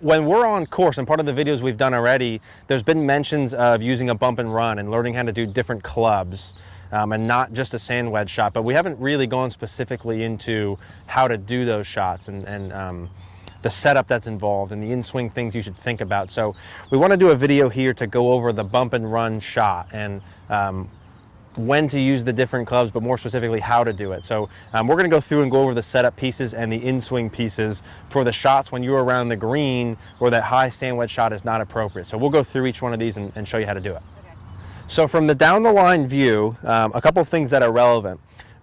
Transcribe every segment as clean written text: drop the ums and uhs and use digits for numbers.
when we're on course, and part of the videos we've done already, there's been mentions of using a bump and run and learning how to do different clubs, and not just a sand wedge shot, but we haven't really gone specifically into how to do those shots and the setup that's involved and the in-swing things you should think about. So we want to do a video here to go over the bump and run shot and when to use the different clubs, but more specifically how to do it. So we're going to go through and go over the setup pieces and the in-swing pieces for the shots when you're around the green or that high sand wedge shot is not appropriate. So we'll go through each one of these and show you how to do it. Okay. So from the down the line view, a couple of things that are relevant.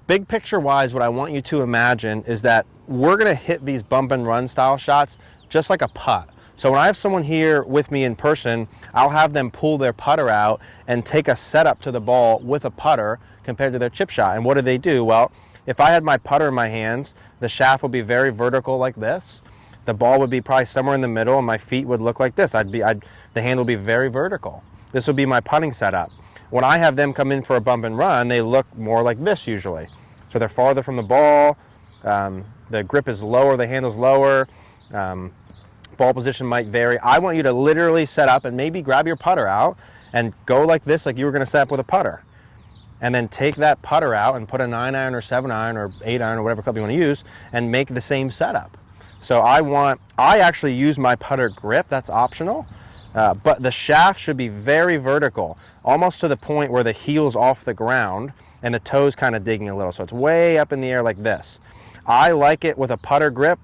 Big picture wise, what I want you to imagine is that we're going to hit these bump and run style shots just like a putt. So when I have someone here with me in person, I'll have them pull their putter out and take a setup to the ball with a putter compared to their chip shot. And what do? Well, if I had my putter in my hands, the shaft would be very vertical like this. The ball would be probably somewhere in the middle and my feet would look like this. The hand will be very vertical. This would be my putting setup. When I have them come in for a bump and run, they look more like this usually. So they're farther from the ball, the grip is lower, the handle's lower, ball position might vary. I want you to literally set up and maybe grab your putter out and go like this, like you were going to set up with a putter. And then take that putter out and put a 9-iron or 7-iron or 8-iron or whatever club you want to use and make the same setup. So I actually use my putter grip, that's optional, but the shaft should be very vertical, almost to the point where the heel's off the ground and the toes kind of digging a little. So it's way up in the air like this. I like it with a putter grip,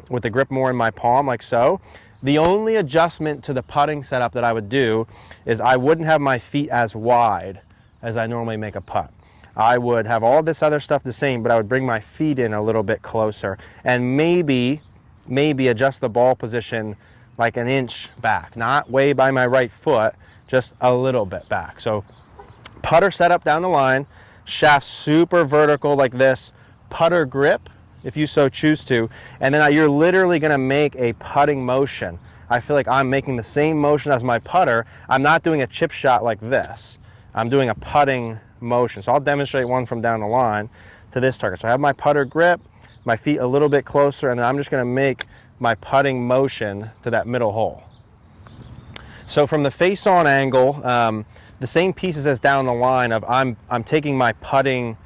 with the grip more in my palm like so. The only adjustment to the putting setup that I would do is I wouldn't have my feet as wide as I normally make a putt. I would have all this other stuff the same, but I would bring my feet in a little bit closer and maybe adjust the ball position like an inch back, not way by my right foot, just a little bit back. So putter setup down the line, shaft super vertical like this, putter grip if you so choose to, and then you're literally going to make a putting motion. I feel like I'm making the same motion as my putter. I'm not doing a chip shot like this. I'm doing a putting motion. So I'll demonstrate one from down the line to this target. So I have my putter grip, my feet a little bit closer, and then I'm just going to make my putting motion to that middle hole. So from the face-on angle, the same pieces as down the line of I'm taking my putting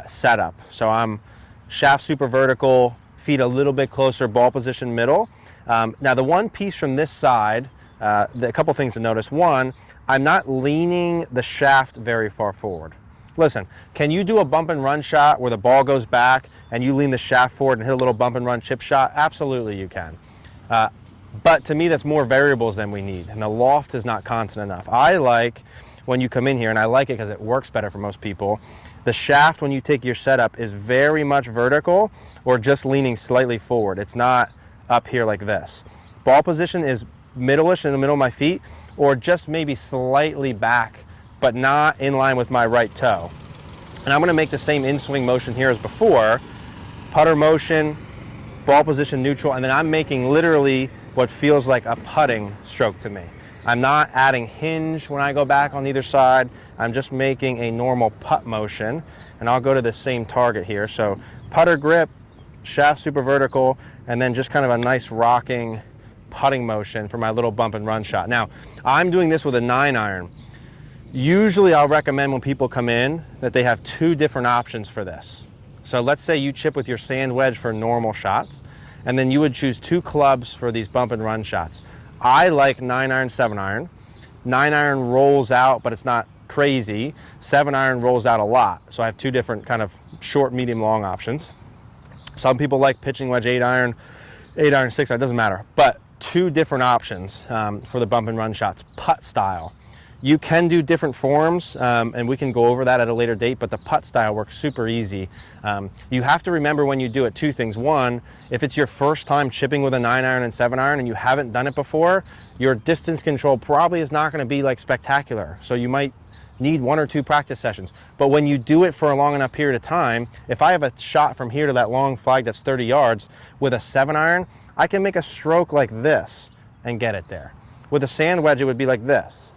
setup. So I'm shaft super vertical, feet a little bit closer, ball position middle. Now the one piece from this side, a couple things to notice. One, I'm not leaning the shaft very far forward. Listen, can you do a bump and run shot where the ball goes back and you lean the shaft forward and hit a little bump and run chip shot? Absolutely you can. But to me that's more variables than we need, and the loft is not constant enough. I like when you come in here, and I like it because it works better for most people, the shaft when you take your setup is very much vertical or just leaning slightly forward. It's not up here like this. Ball position is middle-ish in the middle of my feet, or just maybe slightly back, but not in line with my right toe. And I'm going to make the same in-swing motion here as before. Putter motion, ball position neutral, and then I'm making literally what feels like a putting stroke to me. I'm not adding hinge when I go back on either side. I'm just making a normal putt motion, and I'll go to the same target here. So putter grip, shaft super vertical, and then just kind of a nice rocking putting motion for my little bump and run shot. Now, I'm doing this with a 9-iron. Usually I'll recommend when people come in that they have two different options for this. So let's say you chip with your sand wedge for normal shots, and then you would choose two clubs for these bump and run shots. I like 9-iron, 7-iron. 9-iron rolls out, but it's not crazy. 7-iron rolls out a lot. So I have two different kind of short, medium, long options. Some people like pitching wedge 8-iron, 8-iron, 6-iron, doesn't matter. But two different options for the bump and run shots, putt style. You can do different forms, and we can go over that at a later date, but the putt style works super easy. You have to remember when you do it two things. One, if it's your first time chipping with a 9-iron and 7-iron and you haven't done it before, your distance control probably is not going to be like spectacular. So you might need 1 or 2 practice sessions. But when you do it for a long enough period of time, if I have a shot from here to that long flag that's 30 yards with a 7-iron, I can make a stroke like this and get it there. With a sand wedge, it would be like this.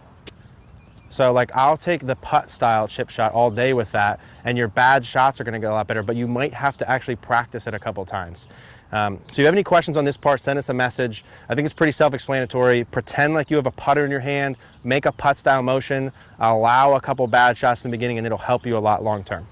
So like I'll take the putt style chip shot all day with that, and your bad shots are going to get a lot better, but you might have to actually practice it a couple times. So if you have any questions on this part, send us a message. I think it's pretty self-explanatory. Pretend like you have a putter in your hand, make a putt style motion, allow a couple bad shots in the beginning, and it'll help you a lot long term.